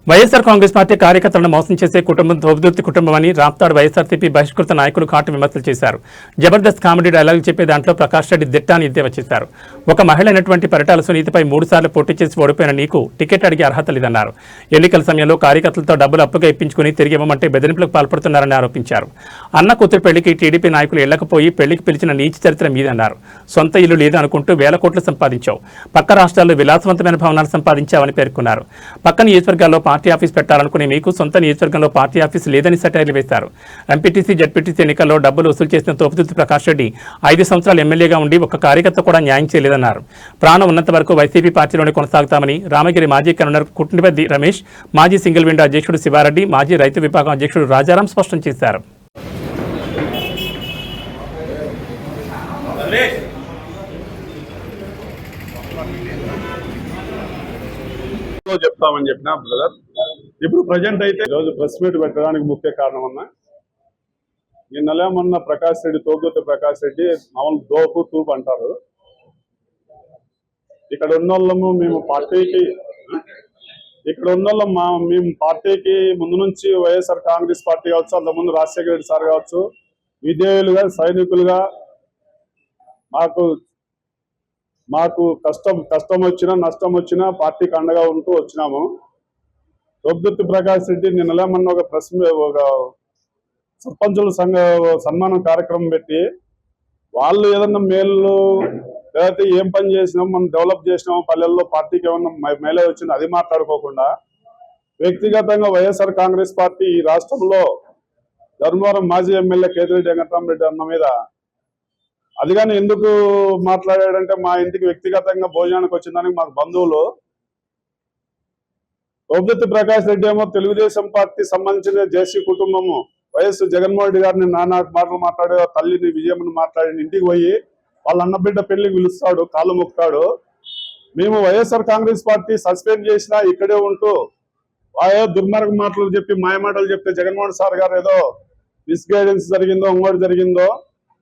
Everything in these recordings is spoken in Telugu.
వైఎస్ఆర్ కాంగ్రెస్ పార్టీ కార్యకర్తలను మోసం చేసే కుటుంబం తోబుదుర్తి కుటుంబం అని రాప్తాడు వైఎస్ఆర్సీపీ బహిష్కృత నాయకులు ఘాటు విమర్శలు చేశారు. జబర్దస్త్ కామెడీ డైలాగులు చెప్పే దాంట్లో ప్రకాష్ రెడ్డి దిట్ట అని ఎద్దేవా చేశారు. ఒక మహిళ అయినటువంటి పరిటాల సునీతిపై 3 సార్లు పోటీ చేసి ఓడిపోయిన నీకు టికెట్ అడిగే అర్హత లేదన్నారు. ఎన్నికల సమయంలో కార్యకర్తలతో డబ్బులు అప్పుగా ఇప్పించుకుని తిరిగి ఇవ్వమంటే బెదిరింపులకు పాల్పడుతున్నారని ఆరోపించారు. అన్న కూతురు పెళ్లికి టీడీపీ నాయకులు ఇళ్లకపోయి పెళ్లికి పిలిచిన నీచ చరిత్ర మీదన్నారు. సొంత ఇల్లు లేదనుకుంటూ వేల కోట్లు సంపాదించావు. పక్క రాష్ట్రాల్లో విలాసవంతమైన భవనాలు సంపాదించావని పేర్కొన్నారు. పక్క నియోజకవర్గాల్లో పార్టీ ఆఫీస్ పెట్టాలనుకునే మీకు సొంత నియోజకవర్గంలో పార్టీ ఆఫీస్ లేదని సెటైర్లు వేశారు. ఎంపీటీసీ జడ్పీటీసీ ఎన్నికల్లో డబ్బులు వసూలు చేసిన తోపుదుర్తి ప్రకాష్ రెడ్డి 5 సంవత్సరాలు ఎమ్మెల్యేగా ఉండి ఒక కార్యకర్త కూడా న్యాయం చేయలేదన్నారు. ప్రాణం ఉన్నంత వరకు వైసీపీ పార్టీలోనే కొనసాగుతామని రామగిరి మాజీ కన్వీనర్ కుట్టిపెద్ది రమేష్, మాజీ సింగిల్ విండో అధ్యక్షుడు శివారెడ్డి, మాజీ రైతు విభాగం అధ్యక్షుడు రాజారాం స్పష్టం చేశారు. చెప్తామని చెప్పిన బ్రదర్, ఇప్పుడు ప్రజెంట్ అయితే ఈరోజు ప్రెస్ మీట్ పెట్టడానికి ముఖ్య కారణం అన్న, నిన్నలే మొన్న ప్రకాష్ రెడ్డి, తోపుదుర్తి ప్రకాష్ రెడ్డి మామూలు దోపు తూపు అంటారు. ఇక్కడ ఉన్నోళ్ళము మేము పార్టీకి మేము పార్టీకి ముందు నుంచి వైఎస్ఆర్ కాంగ్రెస్ పార్టీ కావచ్చు, అంతకుముందు రాజశేఖర రెడ్డి సార్ కావచ్చు, విధేయులుగా సైనికులుగా మాకు కష్టం వచ్చినా నష్టం వచ్చినా పార్టీకి అండగా ఉంటూ వచ్చినాము. తోపుదుర్తి ప్రకాష్ రెడ్డి నిన్నలే మొన్న ఒక సర్పంచుల సన్మానం కార్యక్రమం పెట్టి వాళ్ళు ఏదన్నా మేలు లేకపోతే ఏం పని చేసినాం, మనం డెవలప్ చేసినాము, పల్లెల్లో పార్టీకి ఏమన్నా మేలే వచ్చింది అది మాట్లాడుకోకుండా వ్యక్తిగతంగా వైఎస్ఆర్ కాంగ్రెస్ పార్టీ ఈ రాష్ట్రంలో ధర్మవరం మాజీ ఎమ్మెల్యే కేతిరెడ్డి వెంకటరామరెడ్డి అన్న మీద అది కానీ ఎందుకు మాట్లాడాడంటే, మా ఇంటికి వ్యక్తిగతంగా భోజనానికి వచ్చిందానికి మాకు బంధువులు. తోపుదుర్తి ప్రకాష్ రెడ్డి ఏమో తెలుగుదేశం పార్టీ సంబంధించిన జేసీ కుటుంబము వైఎస్ జగన్మోహన్ రెడ్డి గారిని నానా మాటలు మాట్లాడే, తల్లిని విజయమ్మని మాట్లాడి ఇంటికి పోయి వాళ్ళ అన్నబిడ్డ పెళ్లికి పిలుస్తాడు, కాళ్ళు మొక్కుతాడు. మేము వైఎస్ఆర్ కాంగ్రెస్ పార్టీ సస్పెండ్ చేసినా ఇక్కడే ఉంటూ దుర్మార్గ మాటలు చెప్పి మాయమాటలు చెప్తే జగన్మోహన్ సార్ గారు ఏదో మిస్గైడెన్స్ జరిగిందో ఇంకోటి జరిగిందో,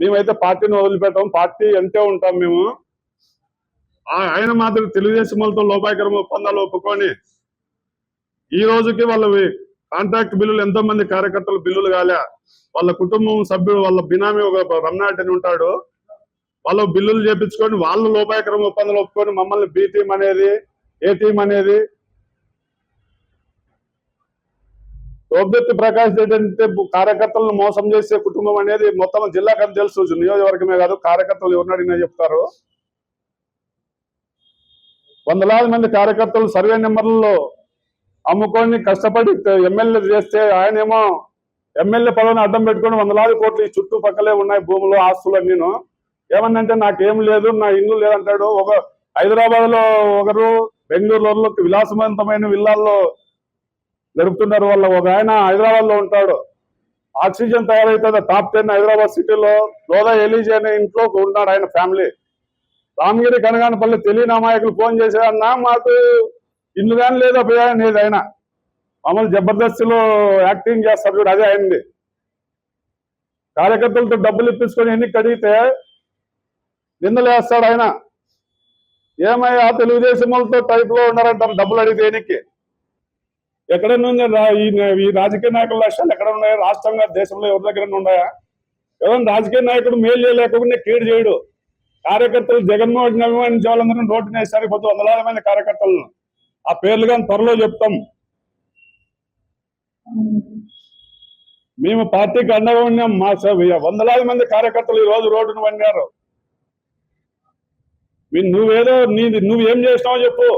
మేమైతే పార్టీని వదిలిపెట్టాం, పార్టీ అంటే ఉంటాం మేము. ఆయన మాత్రం తెలుగుదేశం వాళ్ళతో లోపాయకరం ఒప్పందాలు ఒప్పుకొని ఈ రోజుకి వాళ్ళ కాంట్రాక్ట్ బిల్లులు ఎంతో మంది కార్యకర్తలు బిల్లులు కాలే, వాళ్ళ కుటుంబం సభ్యుడు వాళ్ళ బినామీ ఒక రమణాటి అని ఉంటాడు, వాళ్ళు బిల్లులు చేపించుకొని వాళ్ళు లోపాయకరం ఒప్పందాలు ఒప్పుకొని మమ్మల్ని బి టీం అనేది ఏ టీం అనేది. తోపుదుర్తి ప్రకాష్ రెడ్డి అంటే కార్యకర్తలను మోసం చేసే కుటుంబం అనేది మొత్తం జిల్లాకు తెలుసు, నియోజకవర్గమే కాదు, కార్యకర్తలు ఎవరినడిగినా చెప్తారు. వందలాది మంది కార్యకర్తలు సర్వే నెంబర్లలో అమ్ముకొని కష్టపడి ఎమ్మెల్యే చేస్తే ఆయనేమో ఎమ్మెల్యే పదవిని అడ్డం పెట్టుకొని వందలాది కోట్లు ఈ చుట్టుపక్కలే ఉన్నాయి భూములు ఆస్తులు. నేను ఏమన్నంటే నాకేం లేదు, నా ఇల్లు లేదంటాడు. హైదరాబాద్ లో ఒకరు, బెంగళూరులో విలాసవంతమైన విల్లాల్లో జరుపుతున్నారు. వాళ్ళ ఒక ఆయన హైదరాబాద్ లో ఉంటాడు, ఆక్సిజన్ తయారైతుంది టాప్ 10 హైదరాబాద్ సిటీలో. లోదా ఎలీజీ అనే ఇంట్లో ఉన్నాడు ఆయన ఫ్యామిలీ. రామగిరి కనగానపల్లి తెలియని అమాయకులు ఫోన్ చేశారన్నా మాకు ఇల్లు కానీ లేదా పోయానేది. ఆయన మామూలు జబర్దస్త్లో యాక్టింగ్ చేస్తారు చూడు, అదే అయింది. కార్యకర్తలతో డబ్బులు ఇప్పించుకొని ఎన్నిక అడిగితే నిందలేస్తాడు ఆయన. ఏమయ్యా తెలుగుదేశం వాళ్ళతో టైప్ లో ఉన్నారంటారు డబ్బులు అడిగితే ఎన్నికి. ఎక్కడన్నా ఈ రాజకీయ నాయకుల లక్ష్యాలు ఎక్కడ ఉన్నాయా? రాష్ట్రంగా దేశంలో ఎవరి దగ్గర ఉన్నాయా? ఎవరైనా రాజకీయ నాయకుడు మేలు చేయలేకుండా కీడు చేయడు. కార్యకర్తలు జగన్మోహన్ అభిమానించే వాళ్ళందరూ రోడ్డున వేసారి పోతే వందలాది మంది కార్యకర్తలను ఆ పేర్లు కానీ త్వరలో చెప్తాం. మేము పార్టీకి అండగా ఉన్నాం. మా వందలాది మంది కార్యకర్తలు ఈ రోజు రోడ్డును వండారు. నువ్వేం చేసినావో చెప్పు.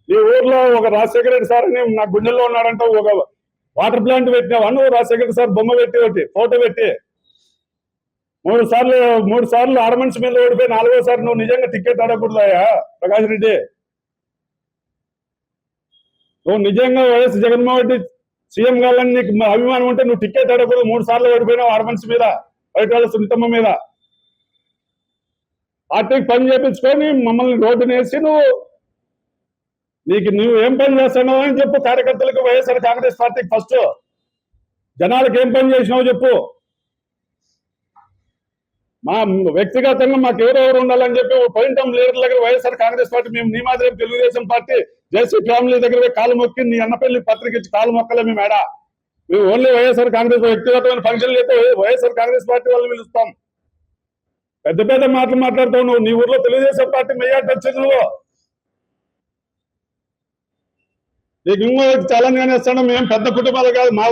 ఈ ఊర్లో ఒక రాజశేఖర రెడ్డి సార్ అని నా గుండెల్లో ఉన్నాడంట, ఒక వాటర్ ప్లాంట్ పెట్టినావా నువ్వు? రాజశేఖర రెడ్డి సార్ బొమ్మ పెట్టి ఫోటో పెట్టి 3 సార్లు ఆర్మెంట్స్ మీద ఓడిపోయి 4వ సారి నువ్వు నిజంగా టికెట్ అడగకూడదాయా ప్రకాష్ రెడ్డి? నువ్వు నిజంగా వైఎస్ జగన్మోహన్ రెడ్డి సీఎం కావాలని నీకు అభిమానం ఉంటే నువ్వు టికెట్ అడగకూడదు. 3 సార్లు ఓడిపోయినావు ఆర్మెంట్స్ మీద, బయట సునీతమ్మ మీద. పార్టీకి పని చేపించుకొని మమ్మల్ని రోడ్డునేసి నువ్వు ఏం పని చేస్తున్నావు అని చెప్పు. కార్యకర్తలకు వైఎస్ఆర్ కాంగ్రెస్ పార్టీకి ఫస్ట్ జనాలకు ఏం పని చేసినావు చెప్పు. మా వ్యక్తిగతంగా మాకు ఎవరెవరు ఉండాలని చెప్పి పోయింటాం లీడర్ దగ్గర వైఎస్ఆర్ కాంగ్రెస్ పార్టీ మేము నీ మాదిరి తెలుగుదేశం పార్టీ జేసీ ఫ్యామిలీ దగ్గర కాలు మొక్కి నీ అన్నపల్లి పత్రిక ఇచ్చి కాలు మొక్కలే మేము ఏడా మేము ఓన్లీ వైఎస్ఆర్ కాంగ్రెస్ వ్యక్తిగతమైన ఫంక్షన్లు అయితే వైఎస్ఆర్ కాంగ్రెస్ పార్టీ వాళ్ళు పిలుస్తాం. పెద్ద పెద్ద మాటలు మాట్లాడుతావు నువ్వు. నీ ఊర్లో తెలుగుదేశం పార్టీ మెజార్టీ వచ్చింది నువ్వు. నీకు ఇంకో ఛాలెంజ్ వేస్తాను. మేము పెద్ద కుటుంబాలు కాదు, మా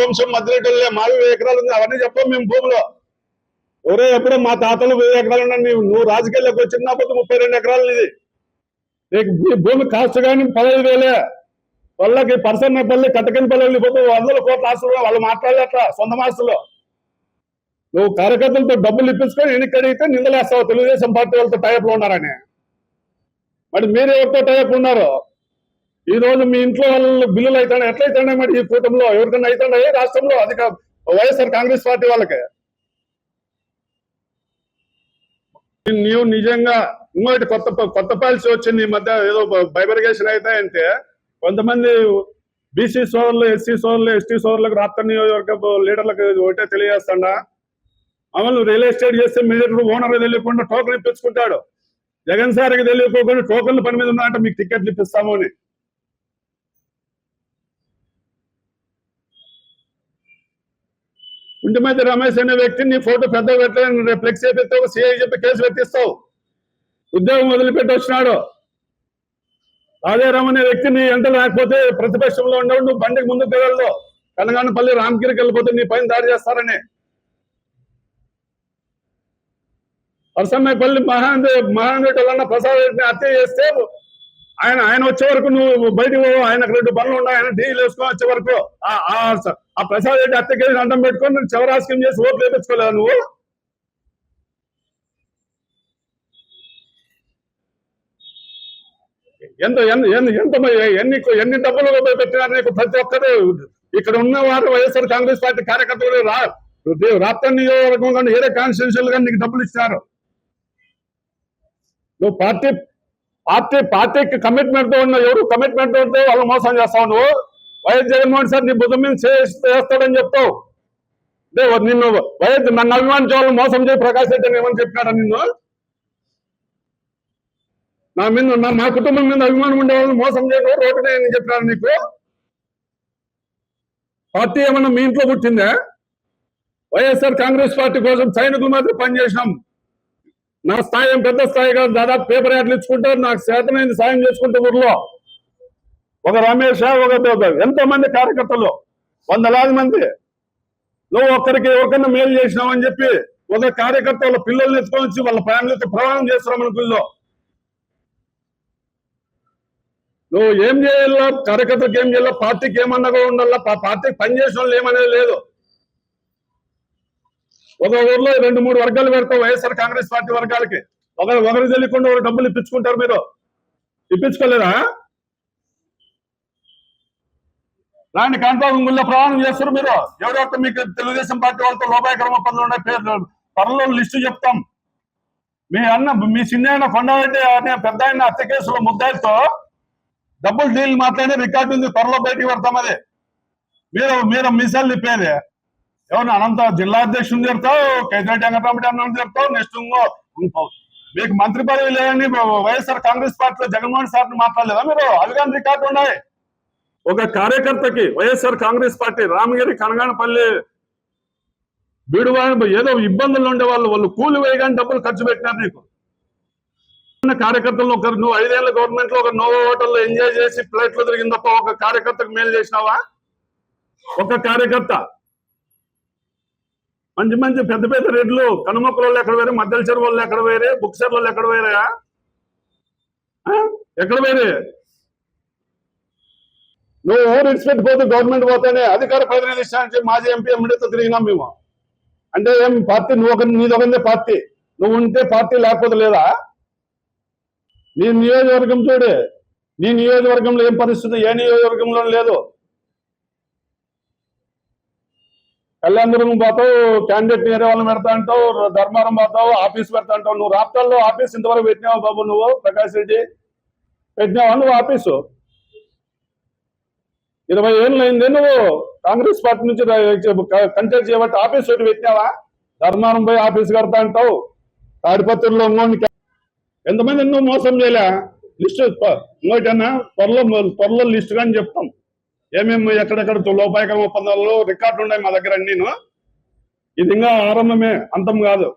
వంశం మధ్యలో మావి 1000 ఎకరాలు ఉంది అవన్నీ చెప్పాం మేము భూమిలో. ఎవరో ఎప్పుడో మా తాతలు 1000 ఎకరాలు ఉన్నాయి. నువ్వు రాజకీయాల్లోకి వచ్చినప్పుడు 32 ఎకరాలు ఇది. నీకు భూమి కాస్ట్ కానీ 15,000. వాళ్ళకి పర్సన్ పల్లి కట్టకని పల్లి వెళ్ళిపోతే 100 కోట్ల ఆస్తులు వాళ్ళు మాట్లాడలేట్లా సొంత ఆస్తులు. నువ్వు కార్యకర్తలతో డబ్బులు ఇప్పించుకొని ఎన్నిక అడిగితే నిందలేస్తావు తెలుగుదేశం పార్టీ వాళ్ళతో టైప్లో ఉన్నారని. మరి మీరు ఎవరితో టైప్ ఉన్నారు? ఈ రోజు మీ ఇంట్లో వాళ్ళు బిల్లులు అవుతాయి ఎట్లయితున్నాయి మరి ఈ కూటమిలో ఎవరికైనా అవుతున్నాయి రాష్ట్రంలో అధిక వైఎస్ఆర్ కాంగ్రెస్ పార్టీ వాళ్ళకి. నీవు నిజంగా ఇంకోటి కొత్త పాలసీ వచ్చింది ఈ మధ్య ఏదో బైబర్గేషన్ అవుతాయంటే కొంతమంది బీసీ సోదరులు, ఎస్సీ సోదరులు, ఎస్టీ సోదరులకు రాష్ట్ర నియోజకవర్గ లీడర్లకు ఒకటే తెలియజేస్తాడా, అమలు రియల్ ఎస్టేట్ చేస్తే మీడియా ఓనర్ తెలియకుండా టోకెన్ ఇప్పించుకుంటాడు. జగన్ సార్కి తెలియకోకుండా టోకెన్ల పని మీద ఉన్నాయంటే మీకు టికెట్లు ఇప్పిస్తాము అని. ఇంటి మధ్య రమేష్ అనే వ్యక్తి నీ ఫోటో పెద్ద పెట్టలేని ఫ్లెక్స్ చేపిస్తావు, సిఐ చెప్పి కేసు పెట్టిస్తావు. ఉద్యోగం వదిలిపెట్టి వచ్చినాడు. రాజారాం అనే వ్యక్తి నీ ఎంట లేకపోతే ప్రతిపక్షంలో ఉండవు, నువ్వు బండికి ముందుకు తిరగలదు. కనగానపల్లి రామగిరికి వెళ్ళిపోతే నీ పైన దాడి చేస్తారని. పరసమ్మపల్లి మహాందేటన్న ప్రసాద్ రెడ్డిని హత్య చేస్తే ఆయన వచ్చే వరకు నువ్వు బయటకు పోవు. ఆయనకు 2 బండ్లు ఉన్నాయి, ఆయన డీల్ వేసుకొని వచ్చే వరకు ఆ ప్రసాద్ రెడ్డి హత్య కేసు అడ్డం పెట్టుకొని చివరాస్కం చేసి ఓట్లు వేపించుకోలేదా నువ్వు? ఎన్ని డబ్బులు పెట్టినారు నీకు ప్రతి ఒక్కరు? ఇక్కడ ఉన్న వారు వైఎస్ఆర్ కాంగ్రెస్ పార్టీ కార్యకర్తలు రాష్ట్ర నియోజకవర్గం కానీ ఏరే కాన్స్టిట్యూన్సీలు కానీ నీకు డబ్బులు ఇచ్చినారు. నువ్వు పార్టీకి కమిట్మెంట్ తో ఉన్న ఎవరు కమిట్మెంట్ ఉంటే వాళ్ళు మోసం చేస్తావు. నువ్వు వైఎస్ జగన్మోహన్ సార్ నీ భుజం మీద చేస్తాడని చెప్తావు. నిన్ను నన్ను అభిమానించే వాళ్ళు మోసం చేయి ప్రకాష్ రెడ్డి ఏమని చెప్పినాడా నిన్ను? మా కుటుంబం మీద అభిమానం ఉండే వాళ్ళు మోసం చేయడం రోడ్డునే అని చెప్పినాడు నీకు? పార్టీ ఏమన్నా మీ ఇంట్లో పుట్టిందా? వైఎస్ఆర్ కాంగ్రెస్ పార్టీ కోసం సైనికులు మాత్రం పనిచేసినాం. నా స్థాయి పెద్ద స్థాయి కాదు, దాదాపు పేపర్ యాడ్లు ఇచ్చుకుంటారు, నాకు చేతనైంది సాయం చేసుకుంటే ఊర్లో ఒక రమేష్ ఎంతో మంది కార్యకర్తలు 100,000 మంది. నువ్వు ఎవరికన్నా మేలు చేసినావని చెప్పి ఒక కార్యకర్త వాళ్ళ పిల్లల్ని ఎత్తుకొని వచ్చి వాళ్ళ ఫ్యామిలీతో ప్రయాణం చేస్తున్నాం అనుకుల్లో. నువ్వు ఏం చేయాలో కార్యకర్తలకు ఏం చేయాలో పార్టీకి ఏమన్నా ఉండాలా, పార్టీకి పనిచేసిన వాళ్ళు ఏమనేది లేదు. ఒక ఊర్లో 2-3 వర్గాలు పెడతావు వైఎస్ఆర్ కాంగ్రెస్ పార్టీ వర్గాలకి. ఒకరు తెలియకుండా ఒక డబ్బులు ఇప్పించుకుంటారు. మీరు ఇప్పించుకోలేదా? రాండి కాంతాగుంగుల్లో ప్రయాణం చేస్తారు మీరు. ఎవరెవరితో మీకు తెలుగుదేశం పార్టీ వాళ్ళతో లోపాయక్రమ పనులు ఉన్నాయి త్వరలో లిస్టు చెప్తాం. మీ చిన్న కొండారెడ్డి అనే పెద్ద హత్య కేసులో ముద్దాయిలతో డబ్బులు డీల్ మాట్లాడే రికార్డు ఉంది, త్వరలో బయటికి పెడతాం. అది మీరు మీసాలు తిప్పేది. ఎవరు అనంత జిల్లా అధ్యక్షుని చెప్తావు, కేసీఆర్ వెంకటరామరెడ్డి అన్న చెప్తావు, నెక్స్ట్ మీకు మంత్రి పదవి లేదని వైఎస్ఆర్ కాంగ్రెస్ పార్టీలో జగన్మోహన్ సార్ని మాట్లాడలేదా మీరు? అవి కానీ రికార్డు ఉన్నాయి. ఒక కార్యకర్తకి వైఎస్ఆర్ కాంగ్రెస్ పార్టీ రామగిరి కనగానపల్లి బీడువాడ ఏదో ఇబ్బందులు ఉండే వాళ్ళు కూలి వేయగానే డబ్బులు ఖర్చు పెట్టినారు నీకు. కార్యకర్తలు నువ్వు 5 ఏళ్ల గవర్నమెంట్ లో ఒక నోవో హోటల్లో ఎంజాయ్ చేసి ఫ్లైట్ లో తిరిగింది తప్ప ఒక కార్యకర్తకు మేలు చేసినావా? ఒక కార్యకర్త మంచి పెద్ద రెడ్లు కనుమొక్కల వాళ్ళు ఎక్కడ వేరే, మధ్యల చెరువు వాళ్ళు ఎక్కడ వేరే, బుక్ సెర్ వాళ్ళు ఎక్కడ వేరే, ఎక్కడ వేరే? నువ్వు ఊరు ఇడిచిపెట్టిపోతే గవర్నమెంట్ పోతేనే అధికార ప్రతినిధి ఇష్టానికి మాజీ ఎంపీ ఎమ్మెల్యేతో తిరిగినాం మేము. అంటే ఏం పార్టీ నీదొకందే పార్టీ, నువ్వు ఉంటే పార్టీ లేకపోతే లేదా? నీ నియోజకవర్గం చూడు, నీ నియోజకవర్గంలో ఏం పరిస్థితి ఏ నియోజకవర్గంలో లేదు. కళ్యాణదుర్గం పోతావు, క్యాండిడేట్ వేరే వాళ్ళని పెడతా అంటావు, ధర్మారం పోతావు, ఆఫీస్ పెడతా అంటావు. నువ్వు రాప్తాల్లో ఆఫీస్ ఇంతవరకు పెట్టినావా బాబు? నువ్వు ప్రకాష్ రెడ్డి పెట్టినావా నువ్వు ఆఫీసు? 20 ఏళ్ళు అయింది నువ్వు కాంగ్రెస్ పార్టీ నుంచి కంటెక్ట్ చేయబట్టి ఆఫీస్ ఒకటి పెట్టినావా? ధర్మారం పోయి ఆఫీస్ కడతా అంటావు, తాడిపత్రిలో ఇంకోటి ఎంతమంది ఎన్నో మోసం చేయలే. లిస్టు ఇంకోటన్నా త్వరలో లిస్టు కానీ చెప్తాం, ఏమేమి ఎక్కడెక్కడ లోపాయకర ఒప్పందాలు రికార్డులు ఉన్నాయి మా దగ్గర. నేను ఇది ఇంకా ఆరంభమే, అంతం కాదు.